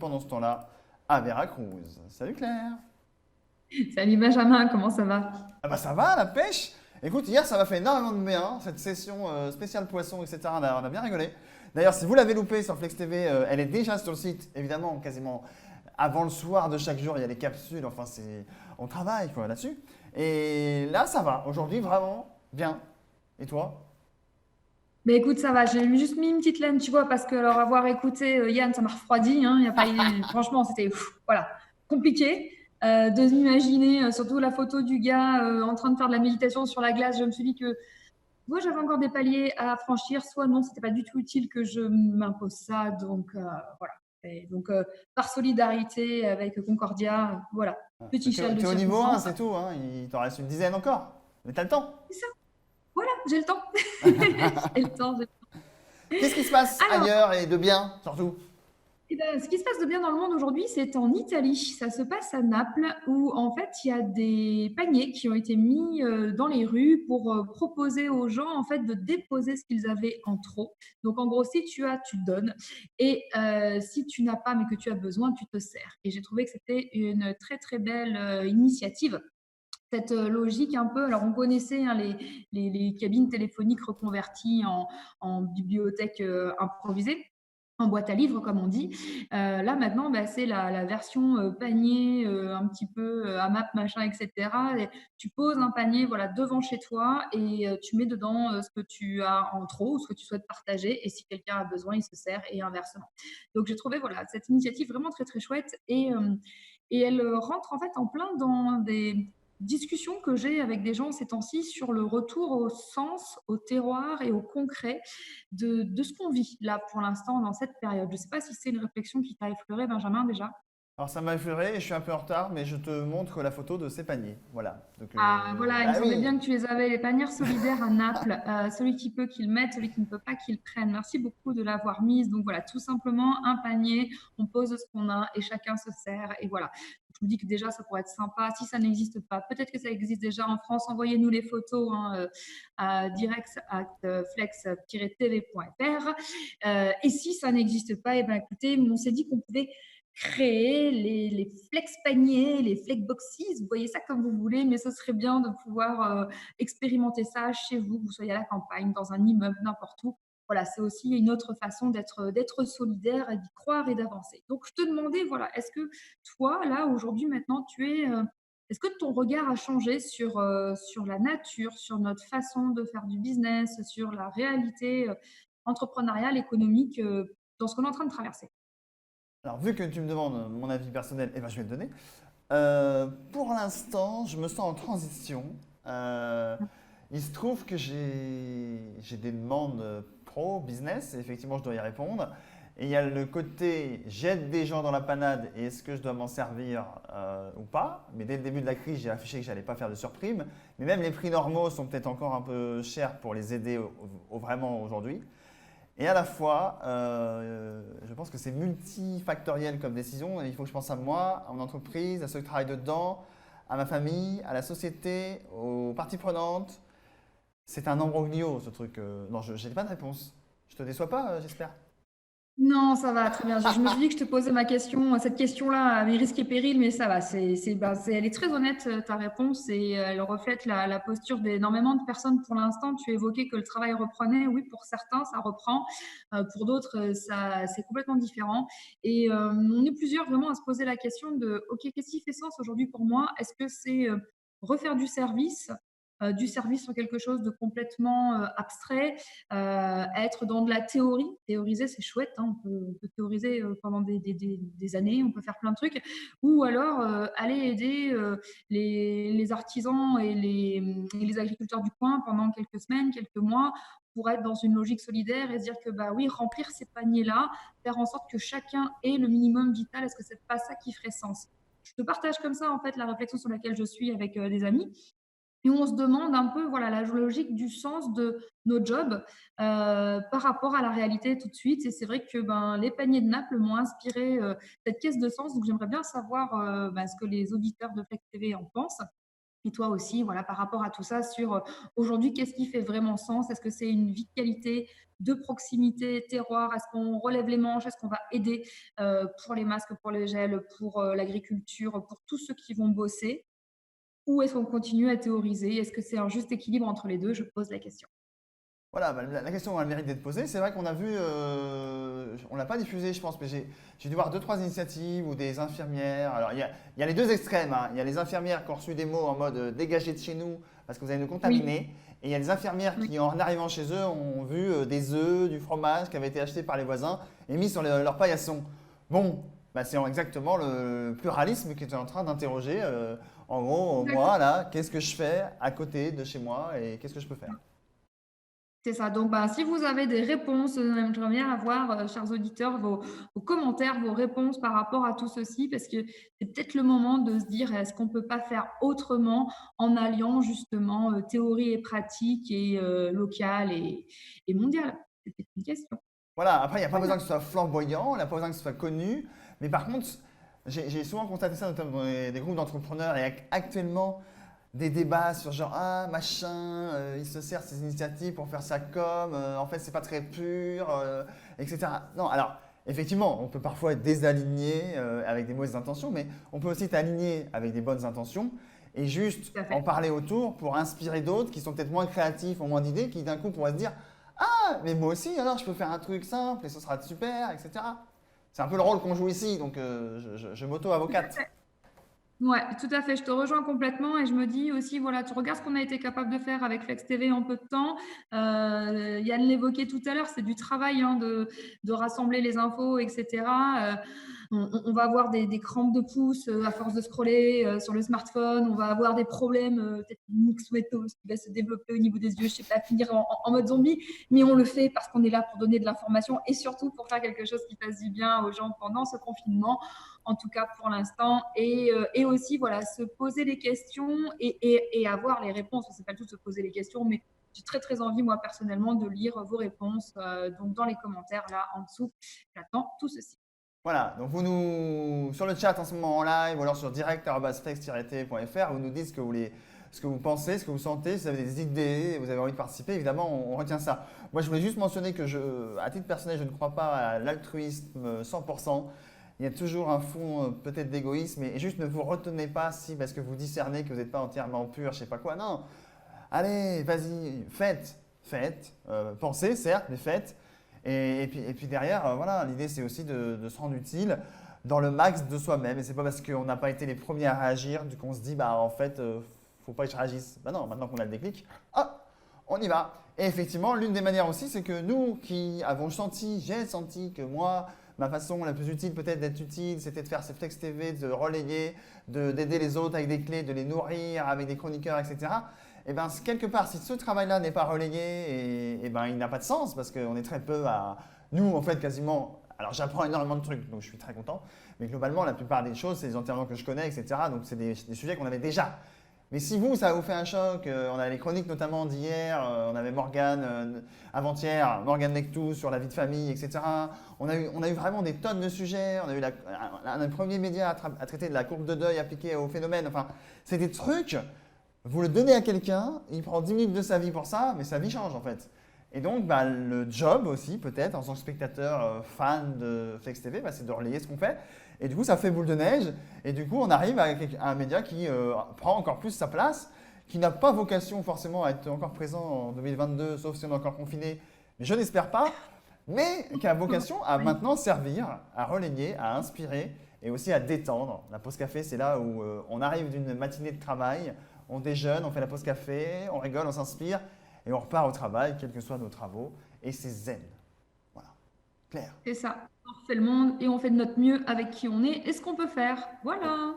pendant ce temps-là à Veracruz. Salut Claire. Salut Benjamin, comment ça va? Ah bah ça va, la pêche? Écoute, hier ça m'a fait énormément de bien, cette session spéciale poisson, etc. On a bien rigolé. D'ailleurs, si vous l'avez loupé sur Flex TV, elle est déjà sur le site, évidemment, quasiment avant le soir de chaque jour, il y a les capsules, enfin on travaille quoi là-dessus. Et là ça va, aujourd'hui vraiment bien. Et toi? Mais écoute, ça va, j'ai juste mis une petite laine, tu vois, parce que alors avoir écouté Yann, ça m'a refroidi, hein, y a pas, franchement, c'était voilà, compliqué de m'imaginer, surtout la photo du gars en train de faire de la méditation sur la glace. Je me suis dit que moi, j'avais encore des paliers à franchir, soit non, c'était pas du tout utile que je m'impose ça, donc voilà. Et donc, par solidarité avec Concordia, voilà, petit châle de T'es au niveau 1, circonstance. c'est tout, hein. Il t'en reste une dizaine encore. Mais t'as le temps. C'est ça, voilà, j'ai le temps. J'ai le temps. Qu'est-ce qui se passe Alors, ailleurs et de bien, surtout? eh ben, ce qui se passe de bien dans le monde aujourd'hui, c'est en Italie. Ça se passe à Naples, où en fait, il y a des paniers qui ont été mis dans les rues pour proposer aux gens en fait de déposer ce qu'ils avaient en trop. Donc en gros, si tu as, tu donnes, et si tu n'as pas mais que tu as besoin, tu te sers. Et j'ai trouvé que c'était une très très belle initiative. Cette logique un peu, alors on connaissait hein, les cabines téléphoniques reconverties en bibliothèque improvisée, en boîte à livres, comme on dit. Là, maintenant, bah, c'est la version panier, un petit peu AMAP, machin, etc. Et tu poses un panier voilà, devant chez toi et tu mets dedans ce que tu as en trop ou ce que tu souhaites partager. Et si quelqu'un a besoin, il se sert et inversement. Donc, j'ai trouvé voilà, cette initiative vraiment très, très chouette et elle rentre en fait en plein dans des discussions que j'ai avec des gens ces temps-ci sur le retour au sens, au terroir et au concret de ce qu'on vit là pour l'instant dans cette période. Je ne sais pas si c'est une réflexion qui t'a effleuré, Benjamin, déjà. Alors ça m'a effleuré et je suis un peu en retard, mais je te montre la photo de ces paniers. Voilà. Donc, Ah, voilà, il me bah semblait oui. bien que tu les avais, les panières solidaires à Naples. Celui qui peut qu'il mette, celui qui ne peut pas qu'il prenne. Merci beaucoup de l'avoir mise. Donc voilà, tout simplement un panier, on pose ce qu'on a et chacun se sert. Et voilà. Je me dis que déjà, ça pourrait être sympa. Si ça n'existe pas, peut-être que ça existe déjà en France. Envoyez-nous les photos hein, à direct@flex-tv.fr. Et si ça n'existe pas, eh ben, écoutez, on s'est dit qu'on pouvait créer les flex paniers, les flex boxes, vous voyez ça comme vous voulez, mais ce serait bien de pouvoir expérimenter ça chez vous, que vous soyez à la campagne, dans un immeuble, n'importe où. Voilà, c'est aussi une autre façon d'être solidaire et d'y croire et d'avancer. Donc, je te demandais, voilà, est-ce que toi, là, aujourd'hui, maintenant, est-ce que ton regard a changé sur la nature, sur notre façon de faire du business, sur la réalité entrepreneuriale, économique, dans ce qu'on est en train de traverser? Alors vu que tu me demandes mon avis personnel, eh ben, je vais le donner. Pour l'instant, je me sens en transition. Euh, il se trouve que j'ai des demandes pro, business, et effectivement, je dois y répondre. Et il y a le côté j'aide des gens dans la panade et est-ce que je dois m'en servir ou pas. Mais dès le début de la crise, j'ai affiché que j'allais pas faire de surprime. Mais même les prix normaux sont peut-être encore un peu chers pour les aider vraiment aujourd'hui. Et à la fois, je pense que c'est multifactoriel comme décision. Il faut que je pense à moi, à mon entreprise, à ceux qui travaillent dedans, à ma famille, à la société, aux parties prenantes. C'est un embroglio ce truc. Non, je n'ai pas de réponse. Je te déçois pas, j'espère. Non, ça va, très bien. Je me suis dit que je te posais ma question, cette question-là à mes risques et périls, mais ça va. Elle est très honnête, ta réponse, et elle reflète la posture d'énormément de personnes pour l'instant. Tu évoquais que le travail reprenait. Oui, pour certains, ça reprend. Pour d'autres, c'est complètement différent. Et on est plusieurs vraiment à se poser la question de, OK, qu'est-ce qui fait sens aujourd'hui pour moi? Est-ce que c'est refaire du service sur quelque chose de complètement abstrait, être dans de la théorie. Théoriser, c'est chouette, hein, on peut théoriser pendant des années, on peut faire plein de trucs. Ou alors aller aider les artisans et les agriculteurs du coin pendant quelques semaines, quelques mois, pour être dans une logique solidaire et se dire que bah oui, remplir ces paniers-là, faire en sorte que chacun ait le minimum vital, est-ce que c'est pas ça qui ferait sens? Je te partage comme ça en fait la réflexion sur laquelle je suis avec des amis. Et on se demande un peu voilà, la logique du sens de nos jobs par rapport à la réalité tout de suite. Et c'est vrai que ben, les paniers de Naples m'ont inspiré cette caisse de sens. Donc j'aimerais bien savoir ce que les auditeurs de Flex TV en pensent. Et toi aussi, voilà, par rapport à tout ça, sur aujourd'hui, qu'est-ce qui fait vraiment sens? Est-ce que c'est une vie de qualité, de proximité, terroir? Est-ce qu'on relève les manches? Est-ce qu'on va aider pour les masques, pour les gels, pour l'agriculture, pour tous ceux qui vont bosser? Ou est-ce qu'on continue à théoriser? Est-ce que c'est un juste équilibre entre les deux? Je pose la question. Voilà, bah, la question a le mérite d'être posée. C'est vrai qu'on a vu, on l'a pas diffusé, je pense, mais j'ai dû voir deux, trois initiatives ou des infirmières. Alors, il y a les deux extrêmes, hein. Il y a les infirmières qui ont reçu des mots en mode dégagez de chez nous parce que vous allez nous Oui, contaminer. Et il y a les infirmières oui, qui, en arrivant chez eux, ont vu des œufs, du fromage qui avaient été achetés par les voisins et mis sur leur paillasson. Bon, bah, c'est exactement le pluralisme qui était en train d'interroger. En gros, moi, exactement. là, qu'est-ce que je fais à côté de chez moi et qu'est-ce que je peux faire? C'est ça. Donc, bah, si vous avez des réponses, j'aimerais bien avoir, chers auditeurs, vos commentaires, vos réponses par rapport à tout ceci, parce que c'est peut-être le moment de se dire, est-ce qu'on ne peut pas faire autrement en alliant justement théorie et pratique et local et mondial? C'était une question. Voilà, après, il n'y a pas besoin Voilà. que ce soit flamboyant, il n'y a pas besoin que ce soit connu. Mais par contre, j'ai souvent constaté ça, notamment dans des groupes d'entrepreneurs, et actuellement, des débats sur genre, ah, machin, il se sert de ces initiatives pour faire sa com, en fait, c'est pas très pur, etc. Non, alors, effectivement, on peut parfois être désaligné avec des mauvaises intentions, mais on peut aussi être aligné avec des bonnes intentions et juste Tout à en fait. parler autour pour inspirer d'autres qui sont peut-être moins créatifs, ont moins d'idées, qui d'un coup pourraient se dire, ah, mais moi aussi, alors je peux faire un truc simple et ce sera super, etc. C'est un peu le rôle qu'on joue ici, donc je Tout à m'auto-avocate. fait. Ouais, tout à fait, je te rejoins complètement et je me dis aussi, voilà, tu regardes ce qu'on a été capable de faire avec Flex TV en peu de temps. Yann l'évoquait tout à l'heure, c'est du travail hein, de rassembler les infos, etc. On va avoir des crampes de pouce à force de scroller sur le smartphone, on va avoir des problèmes, peut-être une myxomatose qui va se développer au niveau des yeux, je sais pas, finir en mode zombie, mais on le fait parce qu'on est là pour donner de l'information et surtout pour faire quelque chose qui fasse du bien aux gens pendant ce confinement en tout cas pour l'instant, et aussi voilà, se poser des questions et avoir les réponses. C'est pas tout se poser les questions, mais j'ai très très envie moi personnellement de lire vos réponses donc dans les commentaires là en dessous. J'attends tout ceci. Voilà, donc vous nous, sur le chat en ce moment en live ou alors sur direct@flex-tv.fr, vous nous dites ce que vous pensez, ce que vous sentez, si vous avez des idées, vous avez envie de participer, évidemment, on retient ça. Moi, je voulais juste mentionner que à titre personnel, je ne crois pas à l'altruisme 100%. Il y a toujours un fond peut-être d'égoïsme et juste ne vous retenez pas si parce que vous discernez que vous n'êtes pas entièrement pur, je sais pas quoi. Non, allez, vas-y, faites, pensez certes, mais faites. Et puis derrière, voilà, l'idée c'est aussi de se rendre utile dans le max de soi-même. Et c'est pas parce qu'on n'a pas été les premiers à réagir qu'on se dit, bah en fait, faut pas que je réagisse. Bah non, maintenant qu'on a le déclic, ah, on y va. Et effectivement, l'une des manières aussi, c'est que nous qui avons senti, j'ai senti que moi, ma façon la plus utile peut-être d'être utile, c'était de faire ces Flex TV, de relayer, d'aider les autres avec des clés, de les nourrir avec des chroniqueurs, etc. Et bien, quelque part, si ce travail-là n'est pas relayé, et ben, il n'a pas de sens parce qu'on est très peu à. Nous, en fait, quasiment. Alors, j'apprends énormément de trucs, donc je suis très content. Mais globalement, la plupart des choses, c'est des enterrements que je connais, etc. Donc, c'est des sujets qu'on avait déjà. Mais si vous, ça vous fait un choc, on a les chroniques notamment d'hier, on avait Morgane avant-hier, Morgane Lectou sur la vie de famille, etc. On a eu vraiment des tonnes de sujets, on a eu un des premiers médias à traiter de la courbe de deuil appliquée au phénomène. Enfin, c'est des trucs, vous le donnez à quelqu'un, il prend 10 minutes de sa vie pour ça, mais sa vie change en fait. Et donc, bah, le job aussi, peut-être, en tant que spectateur fan de Flex TV, bah, c'est de relayer ce qu'on fait. Et du coup, ça fait boule de neige. Et du coup, on arrive à un média qui prend encore plus sa place, qui n'a pas vocation forcément à être encore présent en 2022, sauf si on est encore confiné. Mais je n'espère pas. Mais qui a vocation à Oui. maintenant servir, à relayer, à inspirer et aussi à détendre. La pause café, c'est là où on arrive d'une matinée de travail, on déjeune, on fait la pause café, on rigole, on s'inspire et on repart au travail, quels que soient nos travaux. Et c'est zen. Voilà. Clair. C'est ça. On refait le monde et on fait de notre mieux avec qui on est et ce qu'on peut faire. Voilà.